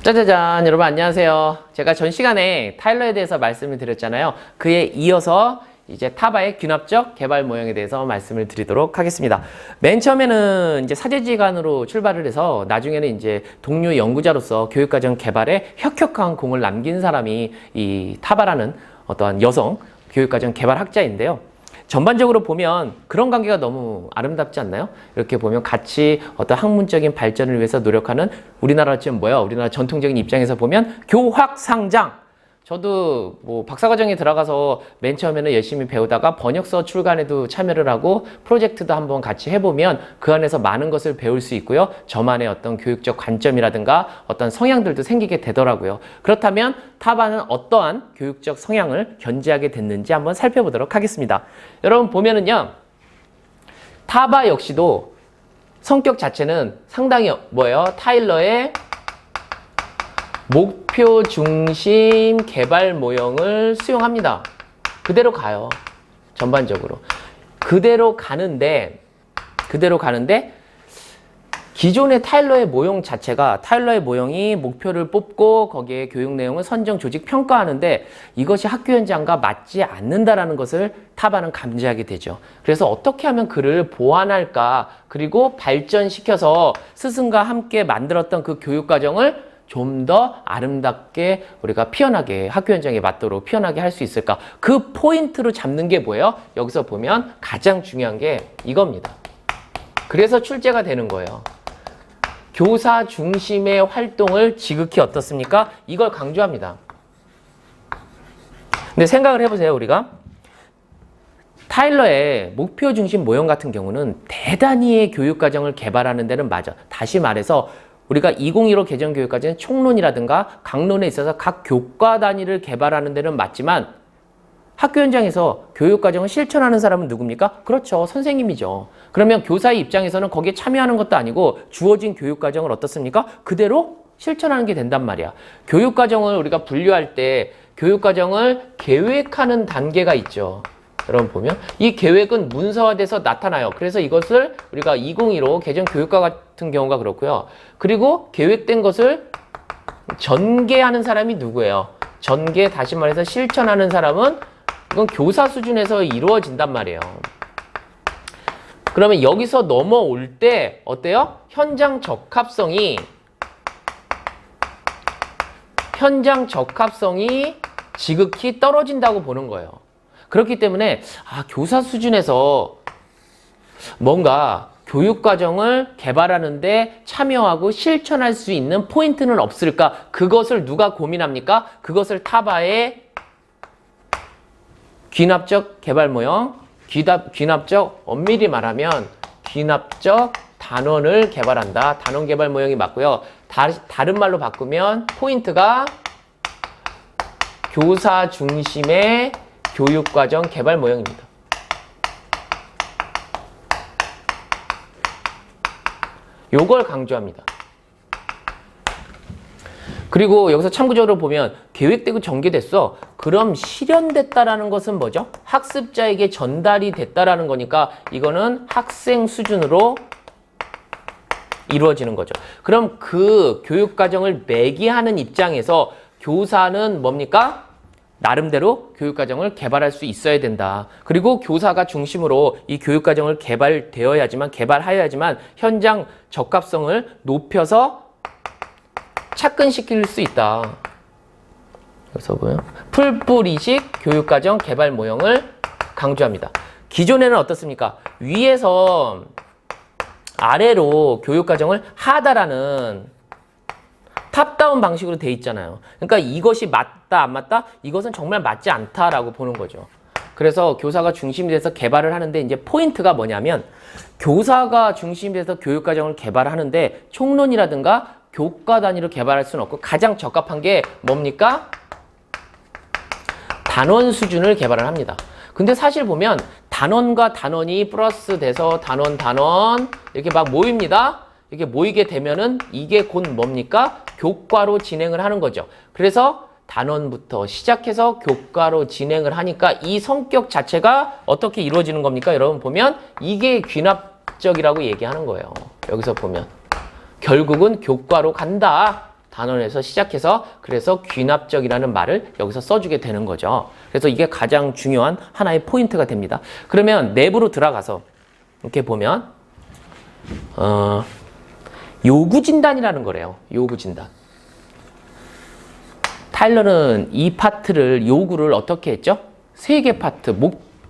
짜자잔, 여러분 안녕하세요. 제가 전 시간에 타일러에 대해서 말씀을 드렸잖아요. 그에 이어서 이제 타바의 귀납적 개발 모형에 대해서 말씀을 드리도록 하겠습니다. 맨 처음에는 이제 사제지간으로 출발을 해서 나중에는 이제 동료 연구자로서 교육과정 개발에 혁혁한 공을 남긴 사람이 이 타바라는 어떠한 여성 교육과정 개발학자인데요. 전반적으로 보면 그런 관계가 너무 아름답지 않나요? 이렇게 보면 같이 어떤 학문적인 발전을 위해서 노력하는 우리나라 우리나라 전통적인 입장에서 보면 교학상장. 저도 뭐 박사과정에 들어가서 맨 처음에는 열심히 배우다가 번역서 출간에도 참여를 하고 프로젝트도 한번 같이 해보면 그 안에서 많은 것을 배울 수 있고요. 저만의 어떤 교육적 관점이라든가 어떤 성향들도 생기게 되더라고요. 그렇다면 타바는 어떠한 교육적 성향을 견지하게 됐는지 한번 살펴보도록 하겠습니다. 여러분 보면은요. 타바 역시도 성격 자체는 상당히 타일러의 목표 중심 개발 모형을 수용합니다. 그대로 가요. 전반적으로. 그대로 가는데 기존의 타일러의 모형 자체가 타일러의 모형이 목표를 뽑고 거기에 교육 내용을 선정, 조직, 평가하는데 이것이 학교 현장과 맞지 않는다라는 것을 타바는 감지하게 되죠. 그래서 어떻게 하면 그를 보완할까, 그리고 발전시켜서 스승과 함께 만들었던 그 교육 과정을 좀 더 아름답게 우리가 피어나게 학교 현장에 맞도록 피어나게 할 수 있을까? 그 포인트로 잡는 게 뭐예요? 여기서 보면 가장 중요한 게 이겁니다. 그래서 출제가 되는 거예요. 교사 중심의 활동을 지극히 어떻습니까? 이걸 강조합니다. 근데 생각을 해보세요, 우리가. 타일러의 목표 중심 모형 같은 경우는 대단히의 교육과정을 개발하는 데는 맞아. 다시 말해서 우리가 2015 개정교육과정은 총론이라든가 강론에 있어서 각 교과 단위를 개발하는 데는 맞지만 학교 현장에서 교육과정을 실천하는 사람은 누굽니까? 그렇죠. 선생님이죠. 그러면 교사의 입장에서는 거기에 참여하는 것도 아니고 주어진 교육과정을 어떻습니까? 그대로 실천하는 게 된단 말이야. 교육과정을 우리가 분류할 때 교육과정을 계획하는 단계가 있죠. 여러분 보면 이 계획은 문서화돼서 나타나요. 그래서 이것을 우리가 2015 개정 교육과 같은 경우가 그렇고요. 그리고 계획된 것을 전개하는 사람이 누구예요? 전개, 다시 말해서 실천하는 사람은 이건 교사 수준에서 이루어진단 말이에요. 그러면 여기서 넘어올 때 어때요? 현장 적합성이 지극히 떨어진다고 보는 거예요. 그렇기 때문에 교사 수준에서 뭔가 교육과정을 개발하는데 참여하고 실천할 수 있는 포인트는 없을까? 그것을 누가 고민합니까? 그것을 타바의 귀납적 개발 모형, 귀납적, 엄밀히 말하면 귀납적 단원을 개발한다. 단원 개발 모형이 맞고요. 다른 말로 바꾸면 포인트가 교사 중심의 교육과정 개발 모형입니다. 요걸 강조합니다. 그리고 여기서 참고적으로 보면 계획되고 전개됐어. 그럼 실현됐다라는 것은 뭐죠? 학습자에게 전달이 됐다라는 거니까 이거는 학생 수준으로 이루어지는 거죠. 그럼 그 교육과정을 매개하는 입장에서 교사는 뭡니까? 나름대로 교육과정을 개발할 수 있어야 된다. 그리고 교사가 중심으로 이 교육과정을 개발하여야지만 현장 적합성을 높여서 착근시킬 수 있다. 그래서 보면 풀뿌리식 교육과정 개발 모형을 강조합니다. 기존에는 어떻습니까? 위에서 아래로 교육과정을 하다라는 탑다운 방식으로 돼 있잖아요. 그러니까 이것이 맞다 안 맞다? 이것은 정말 맞지 않다라고 보는 거죠. 그래서 교사가 중심이 돼서 개발을 하는데 이제 포인트가 뭐냐면 교사가 중심이 돼서 교육과정을 개발하는데 총론이라든가 교과 단위로 개발할 수는 없고 가장 적합한 게 뭡니까? 단원 수준을 개발을 합니다. 근데 사실 보면 단원과 단원이 플러스 돼서 단원 이렇게 막 모입니다. 이렇게 모이게 되면은 이게 곧 뭡니까? 교과로 진행을 하는 거죠. 그래서 단원부터 시작해서 교과로 진행을 하니까 이 성격 자체가 어떻게 이루어지는 겁니까? 여러분 보면 이게 귀납적이라고 얘기하는 거예요. 여기서 보면 결국은 교과로 간다. 단원에서 시작해서 그래서 귀납적이라는 말을 여기서 써주게 되는 거죠. 그래서 이게 가장 중요한 하나의 포인트가 됩니다. 그러면 내부로 들어가서 이렇게 보면 요구진단이라는 거래요. 요구진단. 타일러는 이 파트를 요구를 어떻게 했죠? 3개 파트,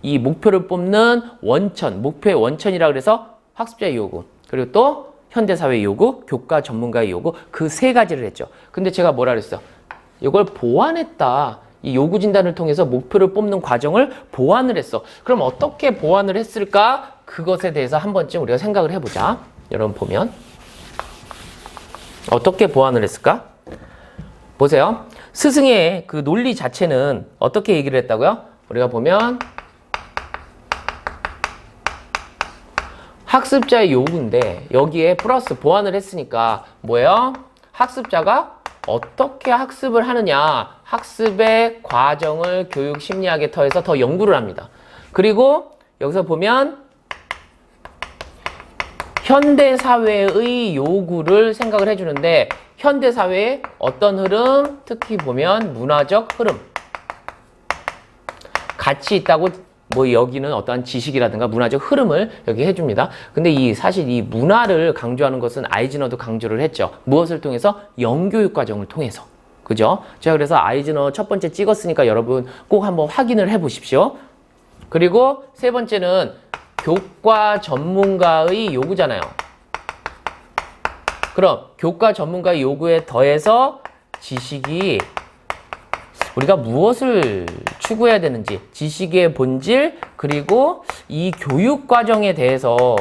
이 목표를 뽑는 원천, 목표의 원천이라고 그래서 학습자의 요구, 그리고 또 현대사회 요구, 교과 전문가의 요구, 그 3가지를 했죠. 근데 제가 뭐라 그랬어? 이걸 보완했다. 이 요구 진단을 통해서 목표를 뽑는 과정을 보완을 했어. 그럼 어떻게 보완을 했을까? 그것에 대해서 한 번쯤 우리가 생각을 해보자. 여러분 보면 어떻게 보완을 했을까? 보세요. 스승의 그 논리 자체는 어떻게 얘기를 했다고요? 우리가 보면 학습자의 요구인데 여기에 플러스 보완을 했으니까 뭐예요? 학습자가 어떻게 학습을 하느냐, 학습의 과정을 교육 심리학의 터에서 더 연구를 합니다. 그리고 여기서 보면 현대사회의 요구를 생각을 해주는데 현대사회의 어떤 흐름, 특히 보면 문화적 흐름, 같이 있다고 뭐 여기는 어떠한 지식이라든가 문화적 흐름을 여기 해줍니다. 근데 사실 이 문화를 강조하는 것은 아이즈너도 강조를 했죠. 무엇을 통해서? 영교육 과정을 통해서. 그죠? 제가 그래서 아이즈너 첫 번째 찍었으니까 여러분 꼭 한번 확인을 해 보십시오. 그리고 3번째는 교과 전문가의 요구잖아요. 그럼 교과 전문가의 요구에 더해서 지식이 우리가 무엇을 추구해야 되는지, 지식의 본질, 그리고 이 교육 과정에 대해서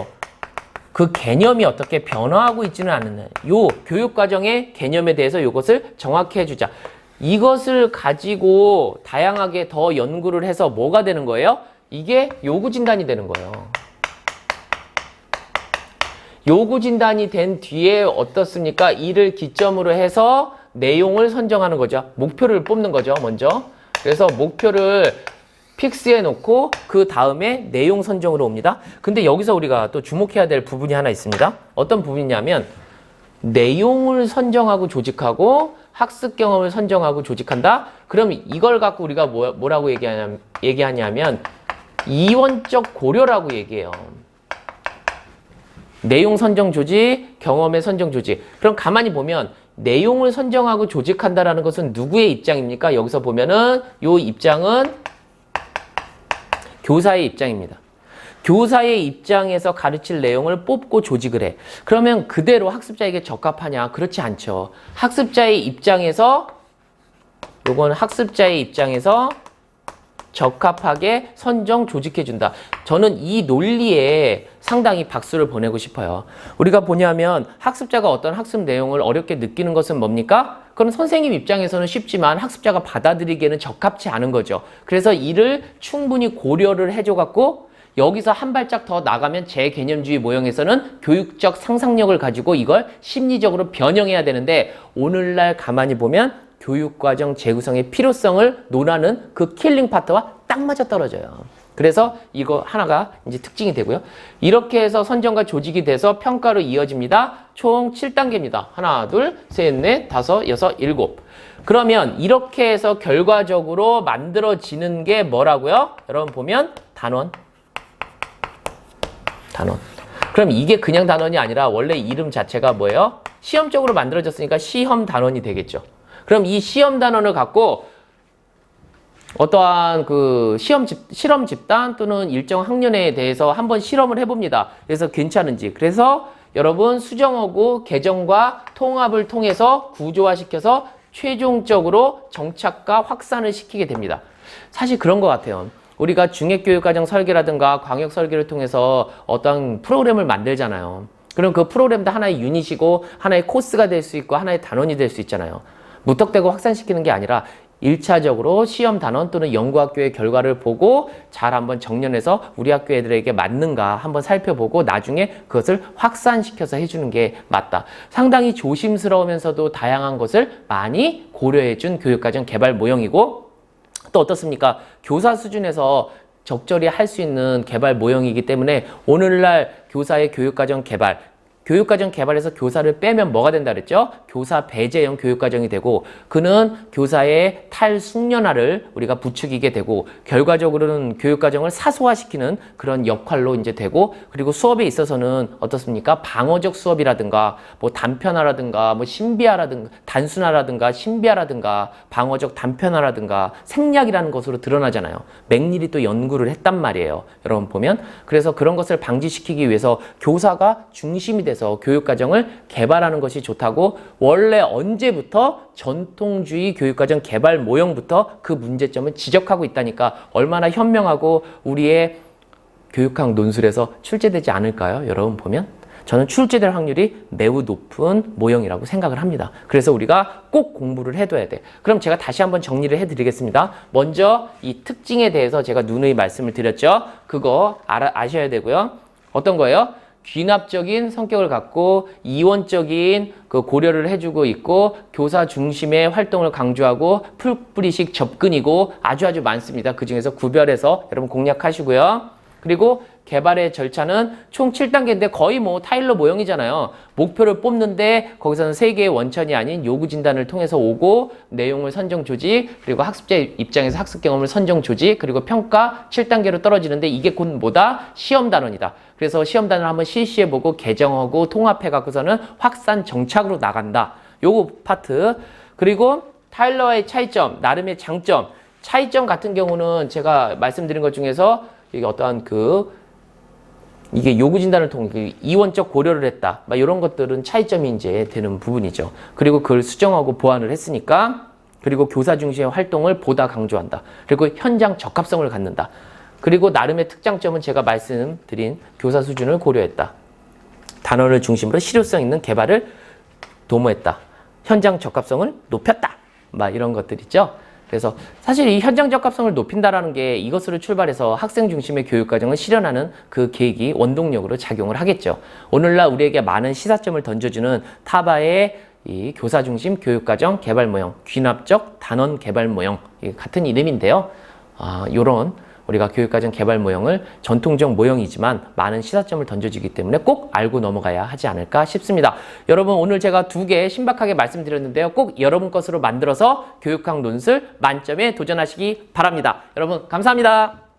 그 개념이 어떻게 변화하고 있지는 않느냐. 요 교육 과정의 개념에 대해서 이것을 정확히 해주자. 이것을 가지고 다양하게 더 연구를 해서 뭐가 되는 거예요? 이게 요구 진단이 되는 거예요. 요구 진단이 된 뒤에 어떻습니까? 이를 기점으로 해서 내용을 선정하는 거죠. 목표를 뽑는 거죠, 먼저. 그래서 목표를 픽스해 놓고 그 다음에 내용 선정으로 옵니다. 근데 여기서 우리가 또 주목해야 될 부분이 하나 있습니다. 어떤 부분이냐면 내용을 선정하고 조직하고 학습 경험을 선정하고 조직한다? 그럼 이걸 갖고 우리가 뭐라고 얘기하냐면 이원적 고려라고 얘기해요. 내용 선정 조직, 경험의 선정 조직. 그럼 가만히 보면 내용을 선정하고 조직한다라는 것은 누구의 입장입니까? 여기서 보면은 요 입장은 교사의 입장입니다. 교사의 입장에서 가르칠 내용을 뽑고 조직을 해. 그러면 그대로 학습자에게 적합하냐? 그렇지 않죠. 학습자의 입장에서 요건 학습자의 입장에서 적합하게 선정 조직해준다. 저는 이 논리에 상당히 박수를 보내고 싶어요. 우리가 뭐냐면 학습자가 어떤 학습 내용을 어렵게 느끼는 것은 뭡니까? 그건 선생님 입장에서는 쉽지만 학습자가 받아들이기에는 적합치 않은 거죠. 그래서 이를 충분히 고려를 해줘갖고 여기서 한 발짝 더 나가면 제 개념주의 모형에서는 교육적 상상력을 가지고 이걸 심리적으로 변형해야 되는데 오늘날 가만히 보면 교육과정 재구성의 필요성을 논하는 그 킬링 파트와 딱 맞아 떨어져요. 그래서 이거 하나가 이제 특징이 되고요. 이렇게 해서 선정과 조직이 돼서 평가로 이어집니다. 총 7단계입니다. 하나, 둘, 셋, 넷, 다섯, 여섯, 일곱. 그러면 이렇게 해서 결과적으로 만들어지는 게 뭐라고요? 여러분 보면 단원. 그럼 이게 그냥 단원이 아니라 원래 이름 자체가 뭐예요? 시험적으로 만들어졌으니까 시험 단원이 되겠죠. 그럼 이 시험 단원을 갖고 어떠한 그 실험 집단 또는 일정 학년에 대해서 한번 실험을 해봅니다. 그래서 괜찮은지. 그래서 여러분 수정하고 개정과 통합을 통해서 구조화시켜서 최종적으로 정착과 확산을 시키게 됩니다. 사실 그런 것 같아요. 우리가 중액교육과정 설계라든가 광역 설계를 통해서 어떤 프로그램을 만들잖아요. 그럼 그 프로그램도 하나의 유닛이고 하나의 코스가 될 수 있고 하나의 단원이 될 수 있잖아요. 무턱대고 확산시키는 게 아니라 1차적으로 시험 단원 또는 연구학교의 결과를 보고 잘 한번 정렬해서 우리 학교 애들에게 맞는가 한번 살펴보고 나중에 그것을 확산시켜서 해주는 게 맞다. 상당히 조심스러우면서도 다양한 것을 많이 고려해준 교육과정 개발 모형이고 또 어떻습니까? 교사 수준에서 적절히 할 수 있는 개발 모형이기 때문에 오늘날 교사의 교육과정 개발 교육과정 개발에서 교사를 빼면 뭐가 된다 그랬죠? 교사 배제형 교육과정이 되고 그는 교사의 탈숙련화를 우리가 부추기게 되고 결과적으로는 교육과정을 사소화시키는 그런 역할로 이제 되고 그리고 수업에 있어서는 어떻습니까? 방어적 수업이라든가 뭐 단편화라든가 뭐 신비화라든가 단순화라든가 신비화라든가 방어적 단편화라든가 생략이라는 것으로 드러나잖아요. 맥닐이 또 연구를 했단 말이에요. 여러분 보면 그래서 그런 것을 방지시키기 위해서 교사가 중심이 돼서 교육과정을 개발하는 것이 좋다고 원래 언제부터 전통주의 교육과정 개발 모형부터 그 문제점을 지적하고 있다니까 얼마나 현명하고 우리의 교육학 논술에서 출제되지 않을까요? 여러분 보면 저는 출제될 확률이 매우 높은 모형이라고 생각을 합니다. 그래서 우리가 꼭 공부를 해둬야 돼. 그럼 제가 다시 한번 정리를 해드리겠습니다. 먼저 이 특징에 대해서 제가 누누이 말씀을 드렸죠. 그거 아셔야 되고요. 어떤 거예요? 귀납적인 성격을 갖고 이원적인 그 고려를 해주고 있고 교사 중심의 활동을 강조하고 풀뿌리식 접근이고 아주 많습니다. 그 중에서 구별해서 여러분 공략하시고요. 그리고 개발의 절차는 총 7단계인데 거의 뭐 타일러 모형이잖아요. 목표를 뽑는데 거기서는 3개의 원천이 아닌 요구 진단을 통해서 오고 내용을 선정 조직 그리고 학습자 입장에서 학습 경험을 선정 조직 그리고 평가 7단계로 떨어지는데 이게 곧 뭐다? 시험 단원이다. 그래서 시험 단원을 한번 실시해보고 개정하고 통합해갖고서는 확산 정착으로 나간다. 요거 파트. 그리고 타일러와의 차이점, 나름의 장점. 차이점 같은 경우는 제가 말씀드린 것 중에서 이게 어떠한 이게 요구 진단을 통해 이원적 고려를 했다. 막 이런 것들은 차이점이 이제 되는 부분이죠. 그리고 그걸 수정하고 보완을 했으니까 그리고 교사 중심의 활동을 보다 강조한다. 그리고 현장 적합성을 갖는다. 그리고 나름의 특장점은 제가 말씀드린 교사 수준을 고려했다. 단원을 중심으로 실효성 있는 개발을 도모했다. 현장 적합성을 높였다. 막 이런 것들 있죠. 그래서 사실 이 현장 적합성을 높인다라는 게 이것으로 출발해서 학생 중심의 교육과정을 실현하는 그 계획이 원동력으로 작용을 하겠죠. 오늘날 우리에게 많은 시사점을 던져주는 타바의 이 교사 중심 교육과정 개발 모형, 귀납적 단원 개발 모형 같은 이름인데요. 요런 우리가 교육과정 개발 모형을 전통적 모형이지만 많은 시사점을 던져주기 때문에 꼭 알고 넘어가야 하지 않을까 싶습니다. 여러분 오늘 제가 2개 신박하게 말씀드렸는데요. 꼭 여러분 것으로 만들어서 교육학 논술 만점에 도전하시기 바랍니다. 여러분 감사합니다.